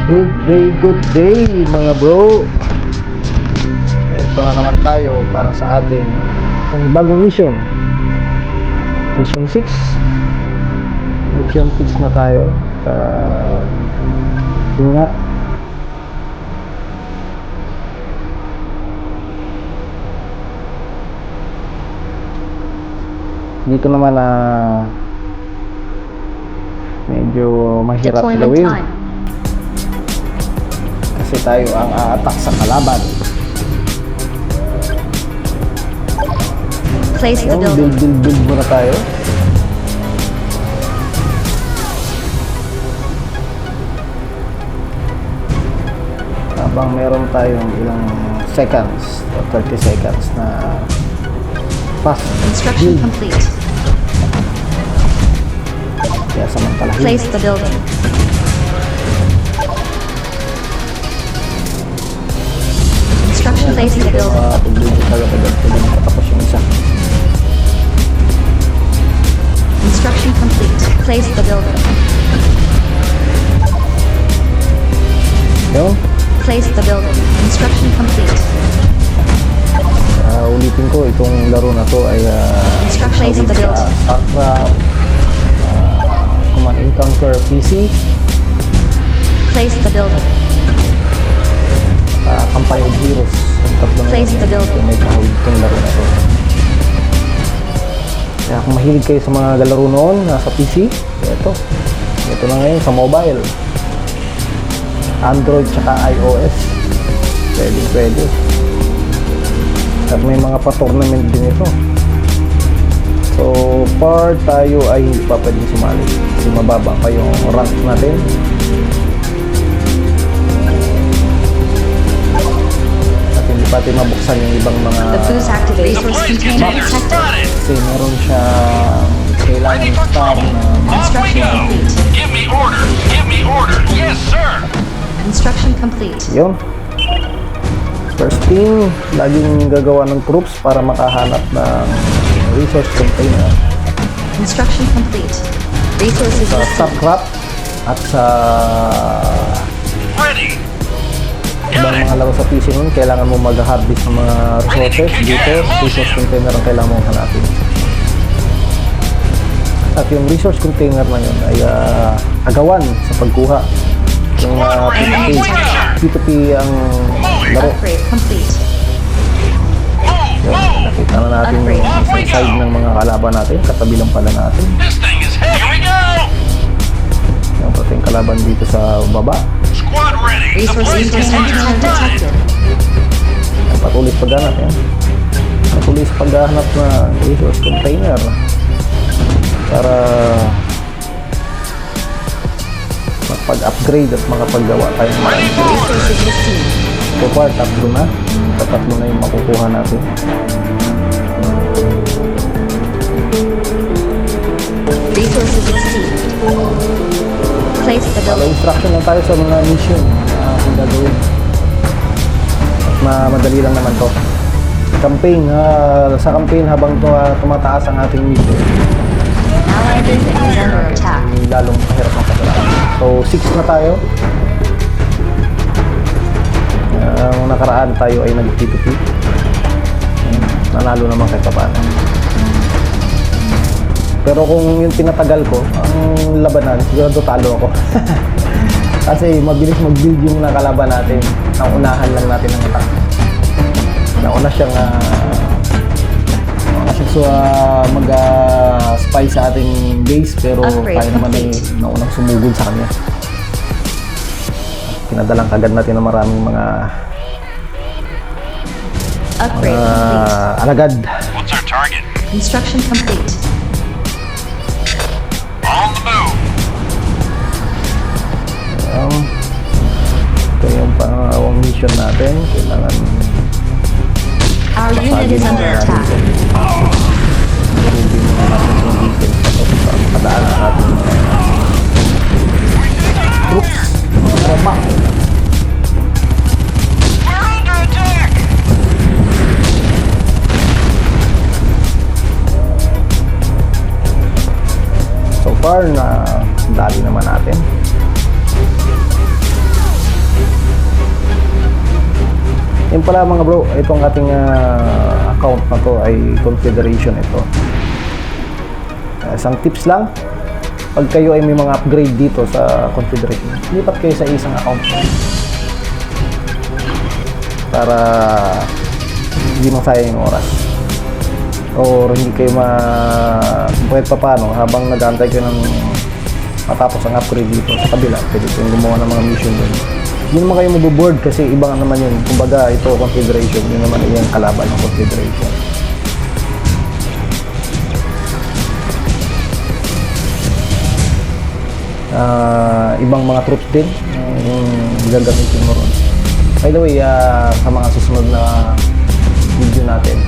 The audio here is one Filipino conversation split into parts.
Good day mga bro. Ito na naman tayo para sa ating bagong mission. Mission 6. Mission 6 na tayo. Yun nga. Dito naman na medyo mahirap gawin. Kasi tayo ang a-attack sa kalaban. Place the building. Build muna tayo. Habang meron tayong ilang seconds o 30 seconds na fast Construction build. complete. Kaya samantalahin. Place the building. Construction place the building. Pag-build tayo pag matapos yung isa. Construction complete. Place the building. Yun. Place the building. Construction complete. Ulitin ko, itong laro na to ay Place the building. StarCraft, Command & Conquer PC, Place the building. Campaign of Heroes. Yung tatlo na Place the building. may kahawig itong laro na to. Kaya kung mahilig kayo sa mga laro noon sa PC, ito na ngayon sa mobile, Android tsaka iOS, pwede. At may mga pa-tournament din ito. So, par tayo ay hindi pa pwedeng sumali kasi mababa pa yung rank natin. At hindi pa natin mabuksan yung ibang mga The boost activate. Resource container detected. kasi meron siya kailangan star na Construction complete. Give me order! Give me order! Yes, sir! Construction complete. yun. First thing, laging gagawa ng troops para makahanap ng resource container Construction complete. Resources sa received. StarCraft at sa Ready! ibang mga laro sa PC nun. Kailangan mo mag-harvest ng mga resources. Dito, resource container ang kailangan mong hanapin. At yung resource container na yun ay agawan sa pagkuha ng P2P ang laro. Upgrade complete. Yun, nakita na natin yung isang side ng mga kalaban natin. Katabi lang pala natin. This thing is heavy! Here we go! Yung ating kalaban dito sa baba. Squad ready! The Resource place is container under attack! detected. Yung patuloy sa paghanap yan. Patuloy sa paghanap na resource container para magpag-upgrade at makapaggawa tayo ng mga Resources received. so far, tatlo na yung makukuha natin. Resources received. Place the Follow building. instruction lang tayo sa mga mission na kung gagawin. At madali lang naman to. Sa campaign habang tumataas ang ating mission, Allied unit is under attack. lalong mahirap ang pagkalaan. So 6 na tayo. Nung nakaraan tayo ay nag-P2P. Nanalo naman kahit paano. Pero kung yung tinatagal ko, ang labanan, siguro talo ako. Kasi mabilis mag-build yung nakalaban natin. Naunahan lang natin ang attack. Nauna siyang mag-spy sa ating base, pero Upgrade tayo naman ay complete. naunang sumugod sa kanya. Pinadalang kagad natin ng maraming mga Upgrade complete. alagad. What's our target? Construction complete. On the move! Ito yung pangawang mission natin. Kailangan Our unit is under attack. hindi mo natin yung defense na ito para makadaan ang ating troops. Roma. We're under attack! So far na dali naman natin. Yun pala mga bro, itong ating account na to ay confederation ito. Isang tips lang, pag kayo ay may mga upgrade dito sa confederation, lipat kayo sa isang account para hindi masayang yung oras or hindi kayo kahit pa paano habang nag-aantay kayo ng matapos ang upgrade dito sa kabila, pwede kayong gumawa ng mga mission doon. Hindi naman kayo mabuboard kasi iba nga naman yun. Kumbaga ito confederation, yun naman yung kalaban ng confederation. Ibang mga troops din yung gagamitin mo ron. By the way, sa mga susunod na video natin,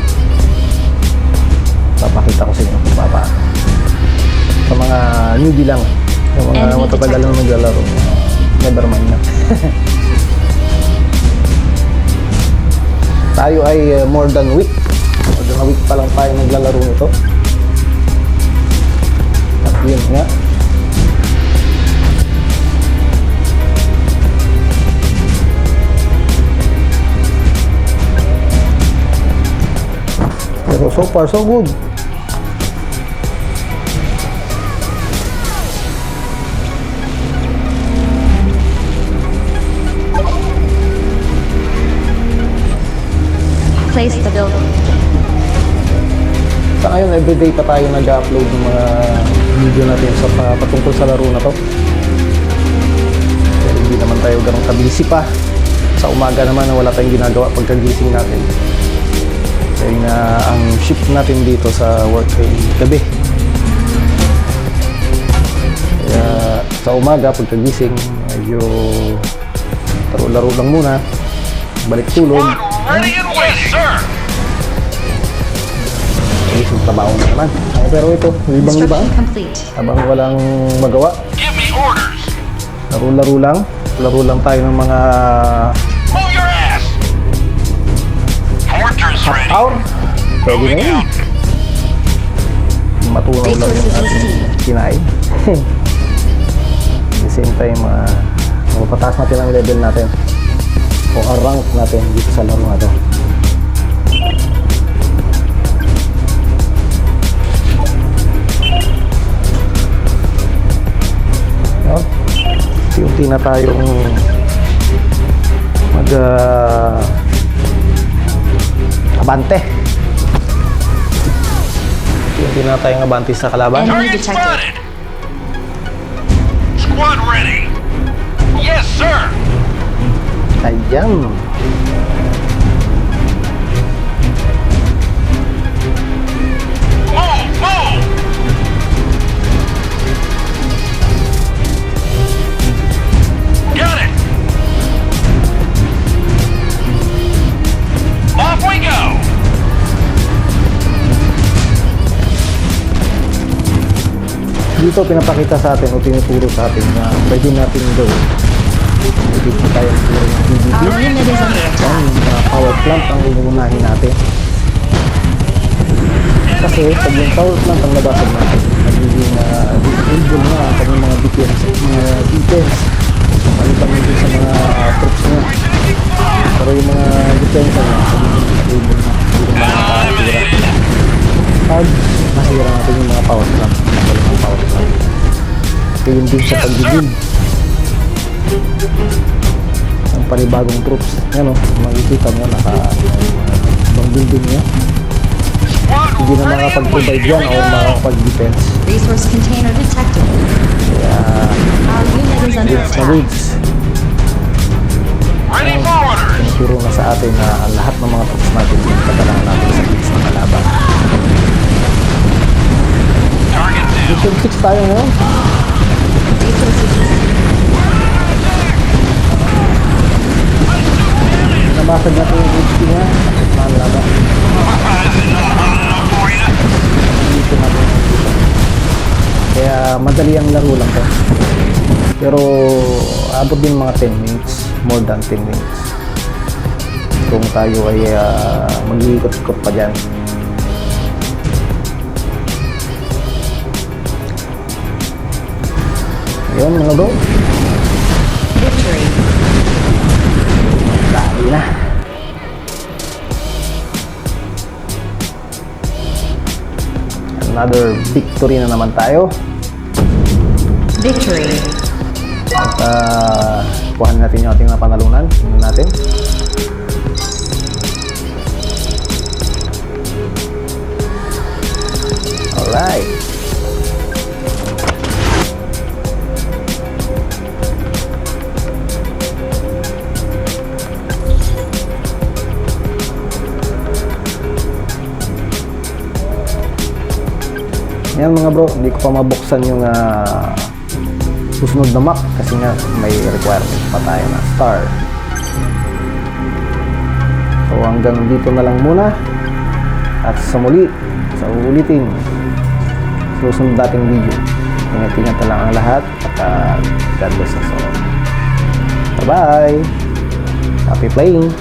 papakita ko sa inyo kung paano. Sa mga newbie lang, sa mga Enemy matatagal na maglalaro, never mind na. Tayo ay more than a week pa lang tayo naglalaro nito. At yun nga, pero so far so good. Place the building. Sa ngayon, everyday pa tayo nag-upload ng mga video natin sa patungkol sa laro na to. Pero hindi naman tayo ganun kabisi pa. Sa umaga naman wala tayong ginagawa pagkagising natin. Kaya na ang shift natin dito sa work ay gabi. Kaya sa umaga pagkagising, medyo laro-laro lang muna. Balik tulog. Ready and waiting. Yes, sir. Isang trabaho na naman. Pero ito, libang-libang. Construction complete. Habang walang magawa, Give me orders. laro-laro lang. Laro lang tayo ng mga Move your ass. Mortars ready. hour. Pwede na Moving yun. out. Matunaw lang yung Resources ating received. kinain. At the same time, mapataas natin ang level natin. O ang rank natin dito sa laro na to. No? Unti-unti na tayong abante. Unti-unti na tayong abante sa kalaban. Enemy Target detected. spotted. Squad ready. Yes, sir. Ayan. Move, move. Got it. Off we go. Dito pinapakita sa atin o tinuturo sa atin na pwede natin gawin. Pwede po tayo magturo ng PvP. Our unit is under attack. Ang power plant ang uunahin natin. Kasi pag yung power plant ang nabasag natin, nagiging disable na ang kanyang mga defense. Maliban nito sa mga troops niya. Pero yung mga defense na nagiging disable na. Hindi na pag mahira natin yung mga power plant. Walang mga power plant. Kaya yun din sa pag-build. Ang panibagong troops. Yan o, makikita mo ibang building niya. Squad Hindi na ready and makapag-provide waiting. yan Here we o go. makapag-defense. Resource container detected. Kaya, Our unit is under goods na attack. goods. Ready for orders. Tinuturo na sa atin na ang lahat ng mga troops natin pagkakalangan natin sa goods ng kalaban. Target down. Mission 6 tayo ngayon. Resources received. Nabasag natin yung HP niya. Mahal laban. Enough for you. Dito natin nakikita. Kaya madali ang laro lang to. Pero abot din mga 10 minutes. More than 10 minutes. Kung tayo ay mag-iikot-ikot pa dyan. Yun mga bro. Victory. Dahil na. another victory na naman tayo. Victory. At kuhanin natin yung ating napanalunan. Tingnan natin. Alright. Yan mga bro, hindi ko pa mabuksan yung susunod na map kasi nga may requirement pa tayo na star. So hanggang dito na lang muna at sa muli, sa uulitin susunod dating video. Ingat-ingat na lang ang lahat at God bless us all. Bye bye, happy playing.